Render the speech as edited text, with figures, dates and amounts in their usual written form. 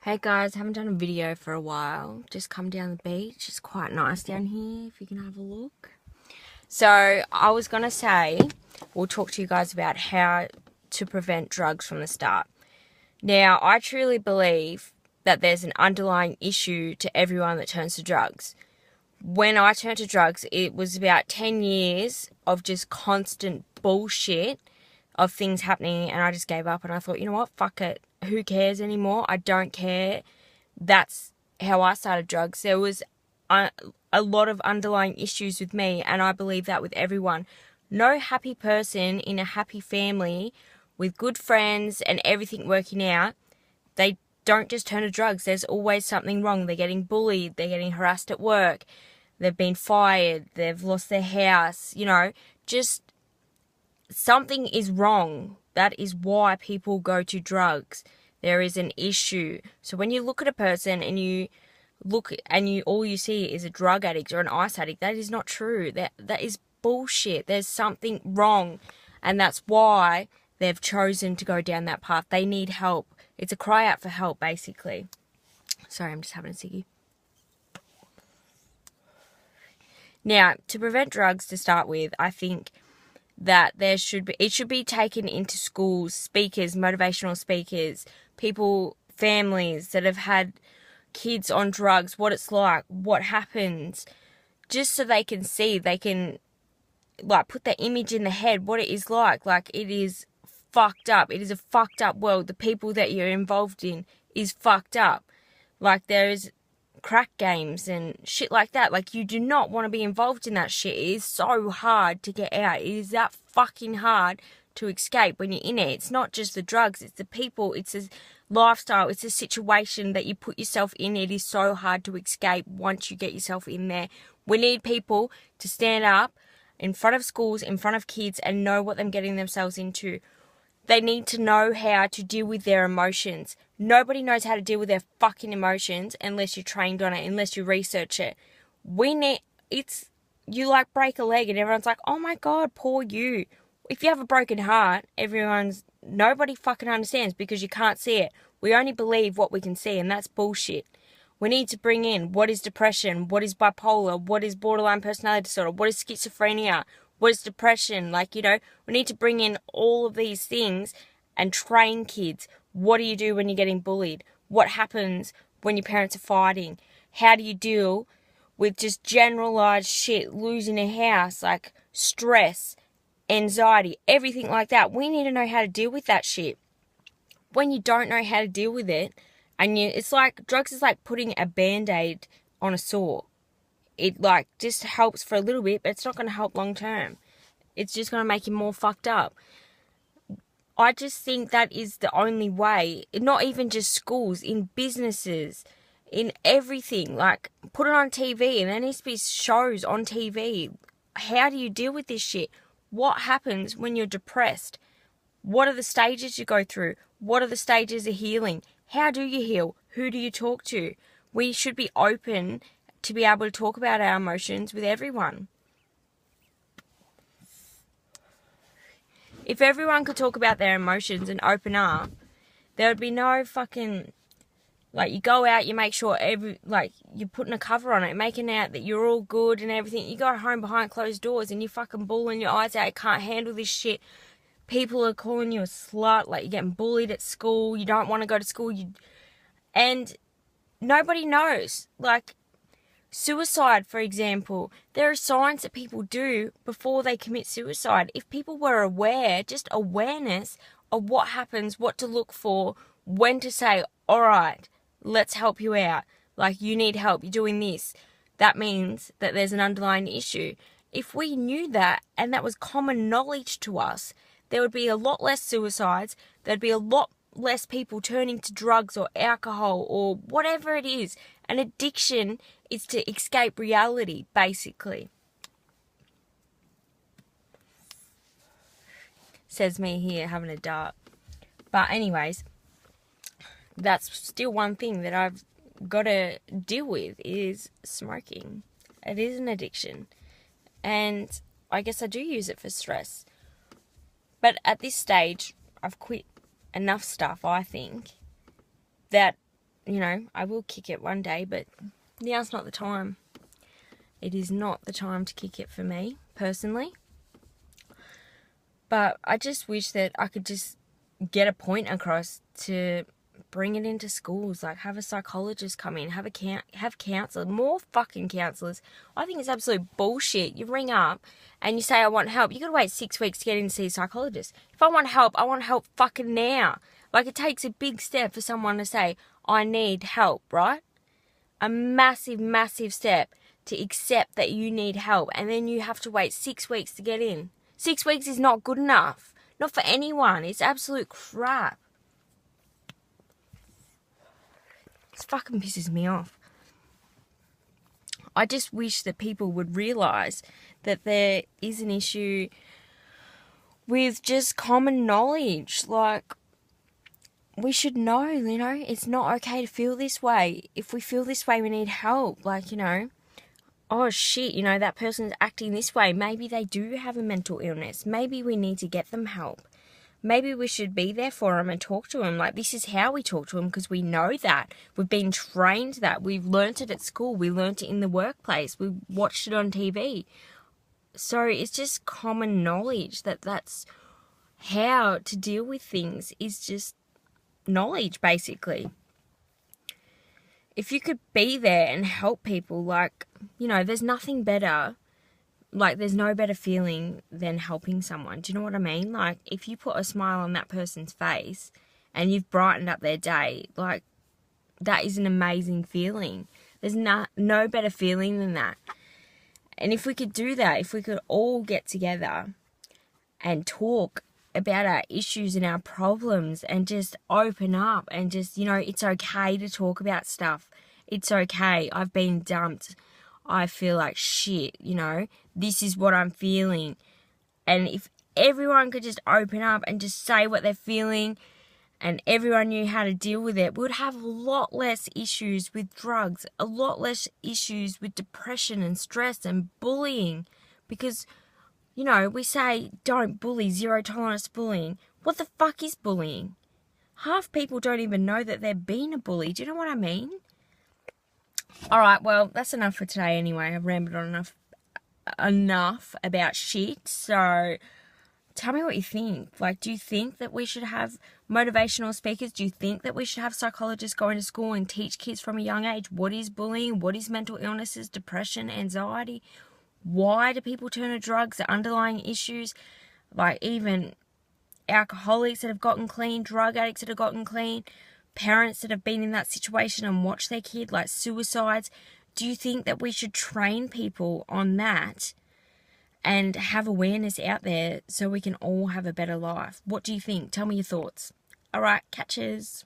Hey guys, haven't done a video for a while. Just come down the beach. It's quite nice down here if you can have a look. So I was going to say, we'll talk to you guys about how to prevent drugs from the start. Now, I truly believe that there's an underlying issue to everyone that turns to drugs. When I turned to drugs, it was about 10 years of just constant bullshit of things happening, and I just gave up and I thought, you know what, fuck it. Who cares anymore? I don't care. That's how I started drugs. There was a lot of underlying issues with me, and I believe that with everyone. No happy person in a happy family with good friends and everything working out, they don't just turn to drugs. There's always something wrong. They're getting bullied. They're getting harassed at work. They've been fired. They've lost their house. Just something is wrong. That is why people go to drugs. There is an issue. So when you look at a person and you look and all you see is a drug addict or an ice addict, that is not true. That is bullshit. There's something wrong. And that's why they've chosen to go down that path. They need help. It's a cry out for help, basically. Sorry, I'm just having a ciggy. Now, to prevent drugs to start with, I think that it should be taken into schools, speakers, motivational speakers, people, families that have had kids on drugs, what it's like, what happens, just so they can see, they can put that image in the head, what it is like it is fucked up. It is a fucked up world. The people that you're involved in is fucked up. There is crack games and shit like that. You do not want to be involved in that shit. It is so hard to get out. It is that fucking hard to escape when you're in it. It's not just the drugs, it's the people, it's the lifestyle, it's the situation that you put yourself in. It is so hard to escape once you get yourself in there. We need people to stand up in front of schools, in front of kids, and know what they're getting themselves into. They need to know how to deal with their emotions. Nobody knows how to deal with their fucking emotions unless you're trained on it, unless you research it. You break a leg and everyone's like, oh my God, poor you. If you have a broken heart, nobody fucking understands because you can't see it. We only believe what we can see, and that's bullshit. We need to bring in what is depression, what is bipolar, what is borderline personality disorder, what is schizophrenia, what is depression. We need to bring in all of these things and train kids. What do you do when you're getting bullied? What happens when your parents are fighting? How do you deal with just generalized shit, losing a house, stress, anxiety, everything like that? We need to know how to deal with that shit. When you don't know how to deal with it, drugs is like putting a Band-Aid on a sore. It just helps for a little bit, but it's not going to help long term. It's just going to make you more fucked up. I just think that is the only way. Not even just schools, in businesses, in everything. Put it on TV, and there needs to be shows on TV. How do you deal with this shit? What happens when you're depressed? What are the stages you go through? What are the stages of healing? How do you heal? Who do you talk to? We should be open to be able to talk about our emotions with everyone. If everyone could talk about their emotions and open up, there would be no fucking, you go out, you make sure you're putting a cover on it, making out that you're all good and everything. You go home behind closed doors and you're fucking bawling your eyes out. You can't handle this shit. People are calling you a slut, you're getting bullied at school. You don't want to go to school. And nobody knows. Suicide, for example, there are signs that people do before they commit suicide. If people were aware, just awareness of what happens, what to look for, when to say, all right, let's help you out. You need help, you're doing this. That means that there's an underlying issue. If we knew that, and that was common knowledge to us, there would be a lot less suicides. There'd be a lot less people turning to drugs or alcohol or whatever it is. An addiction is to escape reality, basically. Says me here having a dart. But anyways, that's still one thing that I've got to deal with is smoking. It is an addiction. And I guess I do use it for stress. But at this stage, I've quit enough stuff, I think, that you know, I will kick it one day, but now's not the time. It is not the time to kick it for me, personally. But I just wish that I could just get a point across to bring it into schools, like have a psychologist come in, have counselors, more fucking counselors. I think it's absolute bullshit. You ring up and you say, I want help. You gotta wait 6 weeks to get in to see a psychologist. If I want help fucking now. Like, it takes a big step for someone to say, I need help, right? A massive, massive step to accept that you need help, and then you have to wait 6 weeks to get in. 6 weeks is not good enough. Not for anyone. It's absolute crap. This fucking pisses me off. I just wish that people would realise that there is an issue with just common knowledge. Like, we should know, you know, it's not okay to feel this way. If we feel this way, we need help. Like, you know, oh shit, you know, that person's acting this way. Maybe they do have a mental illness. Maybe we need to get them help. Maybe we should be there for them and talk to them. Like, this is how we talk to them, because we know that. We've been trained that. We've learnt it at school. We learnt it in the workplace. We watched it on TV. So it's just common knowledge that that's how to deal with things, is just knowledge, basically. If you could be there and help people, like, you know, there's nothing better. Like, there's no better feeling than helping someone. Do you know what I mean? Like, if you put a smile on that person's face and you've brightened up their day, like, that is an amazing feeling. There's no better feeling than that. And if we could do that, if we could all get together and talk about our issues and our problems and just open up and just, you know, it's okay to talk about stuff. It's okay. I've been dumped. I feel like shit, you know. This is what I'm feeling. And if everyone could just open up and just say what they're feeling and everyone knew how to deal with it, we would have a lot less issues with drugs, a lot less issues with depression and stress and bullying. Because, you know, we say don't bully, zero tolerance to bullying. What the fuck is bullying? Half people don't even know that they're being a bully. Do you know what I mean? Alright, well, that's enough for today anyway. I've rambled on enough about shit. So tell me what you think. Like, do you think that we should have motivational speakers? Do you think that we should have psychologists go into school and teach kids from a young age what is bullying, what is mental illnesses, depression, anxiety? Why do people turn to drugs, the underlying issues? Like, even alcoholics that have gotten clean, drug addicts that have gotten clean, parents that have been in that situation and watched their kid, like suicides. Do you think that we should train people on that and have awareness out there so we can all have a better life? What do you think? Tell me your thoughts. All right, catches.